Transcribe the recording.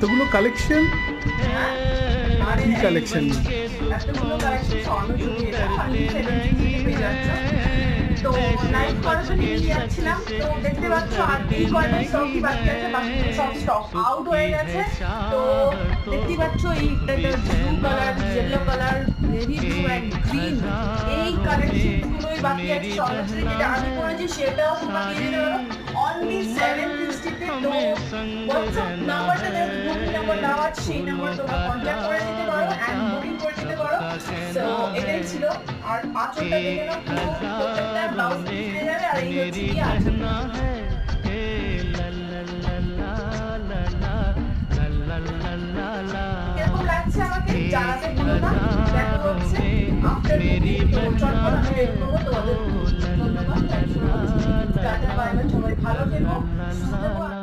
এতগুলো কালেকশন, কি কালেকশন? এতগুলো কালেকশন স্বর্ণযুগের এটা 170 পেয়ে যাচ্ছে। তো লাইভ করার জন্য নিয়ে যাচ্ছিলাম, তো দেখতে পাচ্ছ আর এই কয়টা স্টকই বাকি আছে, বাকি সব স্টক আউট হয়ে গেছে। তো দেখতে পাচ্ছ এইটা blue colour, yellow colour, navy blue and green, এই কালেকশনগুলোই বাকি আছে। স্বর্ণযুগে যেটা আমি করেছি সেটাও তোমাকে দিয়ে দেবো অনলি 760 তে। তো হোয়াটসঅ্যাপ নাম্বারটা দেখো, বুকিং নাম্বার দেওয়া আছে, সেই নাম্বার তোমরা কন্ট্যাক্ট করে দিতে পারো অ্যান্ড বুকিং করে দিতে পারো। সো এটাই ছিল। আর আঁচলটা দেখে নাও, পুরো প্রত্যেকটা ব্লাউজ পিস পেয়ে যাবে। আর এই হচ্ছে কি আঁচল। কেমন লাগছে আমাকে জানাতে ভুলো না। দেখা হচ্ছে আফটার মুভি। তো চটপট আমি বের করবো তোমাদের। ধন্যবাদ, thanks for watching. Tata bye bye, সবাই ভালো থেকো, সুস্থ থেকো।